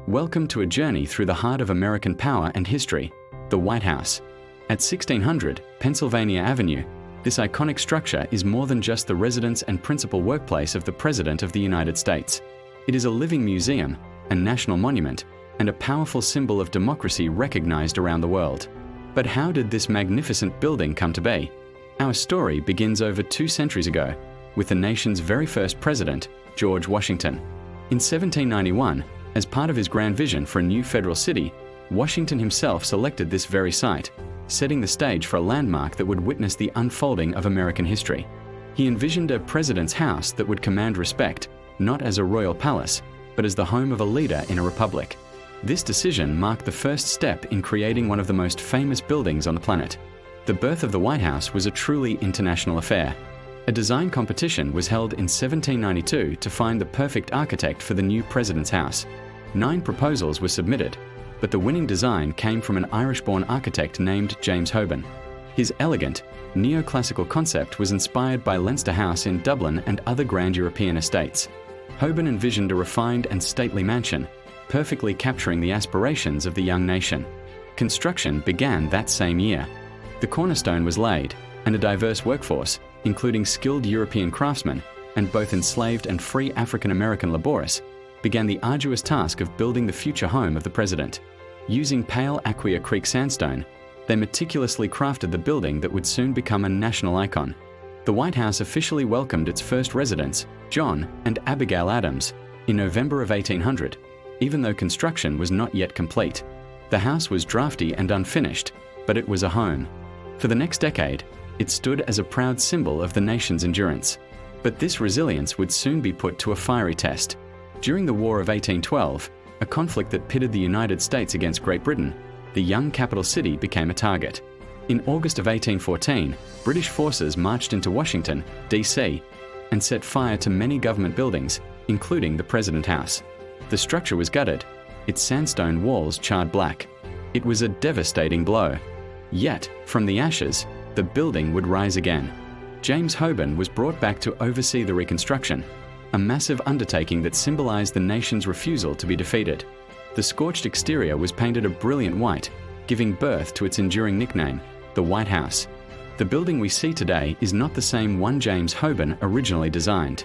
Welcome to a journey through the heart of American power and history, the White House. At 1600 Pennsylvania Avenue, this iconic structure is more than just the residence and principal workplace of the President of the United States. It is a living museum, a national monument, and a powerful symbol of democracy recognized around the world. But how did this magnificent building come to be? Our story begins over 2 centuries ago, with the nation's very first president, George Washington. In 1791, as part of his grand vision for a new federal city, Washington himself selected this very site, setting the stage for a landmark that would witness the unfolding of American history. He envisioned a president's house that would command respect, not as a royal palace, but as the home of a leader in a republic. This decision marked the first step in creating one of the most famous buildings on the planet. The birth of the White House was a truly international affair. A design competition was held in 1792 to find the perfect architect for the new president's house. 9 proposals were submitted, but the winning design came from an Irish-born architect named James Hoban. His elegant, neoclassical concept was inspired by Leinster House in Dublin and other grand European estates. Hoban envisioned a refined and stately mansion, perfectly capturing the aspirations of the young nation. Construction began that same year. The cornerstone was laid, and a diverse workforce, including skilled European craftsmen and both enslaved and free African-American laborists, began the arduous task of building the future home of the president. Using pale Aquia Creek sandstone, they meticulously crafted the building that would soon become a national icon. The White House officially welcomed its first residents, John and Abigail Adams, in November of 1800, even though construction was not yet complete. The house was drafty and unfinished, but it was a home. For the next decade, it stood as a proud symbol of the nation's endurance. But this resilience would soon be put to a fiery test. During the War of 1812, a conflict that pitted the United States against Great Britain, the young capital city became a target. In August of 1814, British forces marched into Washington, D.C., and set fire to many government buildings, including the President House. The structure was gutted, its sandstone walls charred black. It was a devastating blow. Yet, from the ashes, the building would rise again. James Hoban was brought back to oversee the reconstruction, a massive undertaking that symbolized the nation's refusal to be defeated. The scorched exterior was painted a brilliant white, giving birth to its enduring nickname, the White House. The building we see today is not the same one James Hoban originally designed.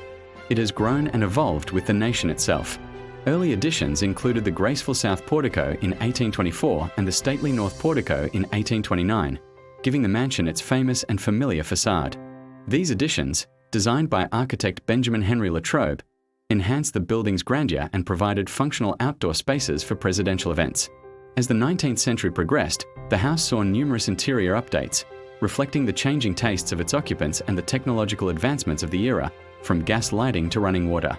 It has grown and evolved with the nation itself. Early additions included the graceful south portico in 1824 and the stately north portico in 1829, giving the mansion its famous and familiar facade. These additions, designed by architect Benjamin Henry Latrobe, enhanced the building's grandeur and provided functional outdoor spaces for presidential events. As the 19th century progressed, the house saw numerous interior updates, reflecting the changing tastes of its occupants and the technological advancements of the era, from gas lighting to running water.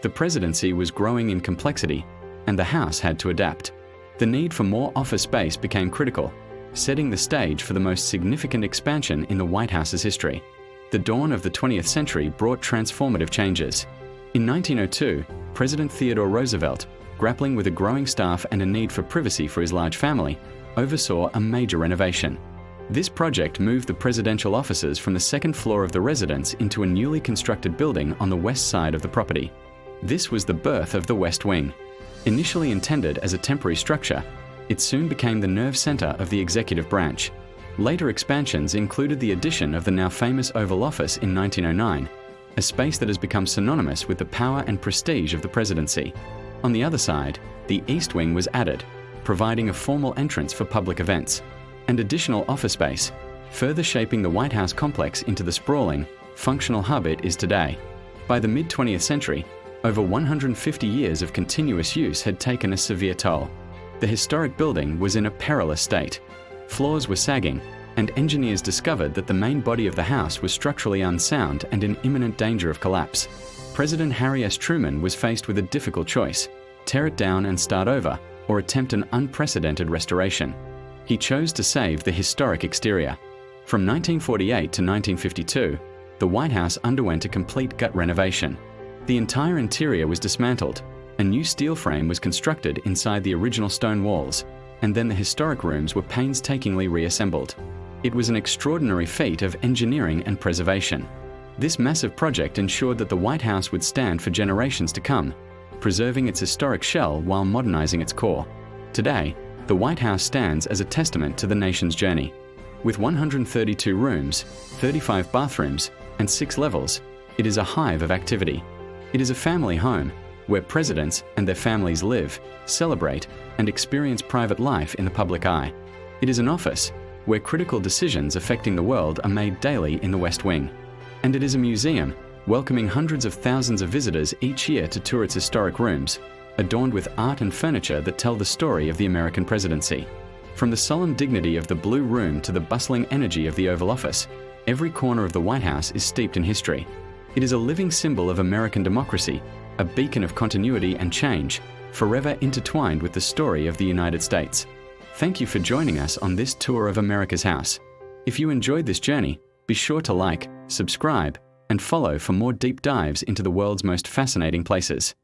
The presidency was growing in complexity, and the house had to adapt. The need for more office space became critical, setting the stage for the most significant expansion in the White House's history. The dawn of the 20th century brought transformative changes. In 1902, President Theodore Roosevelt, grappling with a growing staff and a need for privacy for his large family, oversaw a major renovation. This project moved the presidential offices from the second floor of the residence into a newly constructed building on the west side of the property. This was the birth of the West Wing. Initially intended as a temporary structure, it soon became the nerve center of the executive branch. Later expansions included the addition of the now famous Oval Office in 1909, a space that has become synonymous with the power and prestige of the presidency. On the other side, the East Wing was added, providing a formal entrance for public events, and additional office space, further shaping the White House complex into the sprawling, functional hub it is today. By the mid-20th century, over 150 years of continuous use had taken a severe toll. The historic building was in a perilous state. Floors were sagging, and engineers discovered that the main body of the house was structurally unsound and in imminent danger of collapse. President Harry S. Truman was faced with a difficult choice: tear it down and start over, or attempt an unprecedented restoration. He chose to save the historic exterior. From 1948 to 1952, the White House underwent a complete gut renovation. The entire interior was dismantled, a new steel frame was constructed inside the original stone walls, and then the historic rooms were painstakingly reassembled. It was an extraordinary feat of engineering and preservation. This massive project ensured that the White House would stand for generations to come, preserving its historic shell while modernizing its core. Today, the White House stands as a testament to the nation's journey. With 132 rooms, 35 bathrooms, and 6 levels, it is a hive of activity. It is a family home where presidents and their families live, celebrate, and experience private life in the public eye. It is an office where critical decisions affecting the world are made daily in the West Wing. And it is a museum welcoming hundreds of thousands of visitors each year to tour its historic rooms, adorned with art and furniture that tell the story of the American presidency. From the solemn dignity of the Blue Room to the bustling energy of the Oval Office, every corner of the White House is steeped in history. It is a living symbol of American democracy, a beacon of continuity and change, forever intertwined with the story of the United States. Thank you for joining us on this tour of America's house. If you enjoyed this journey, be sure to like, subscribe, and follow for more deep dives into the world's most fascinating places.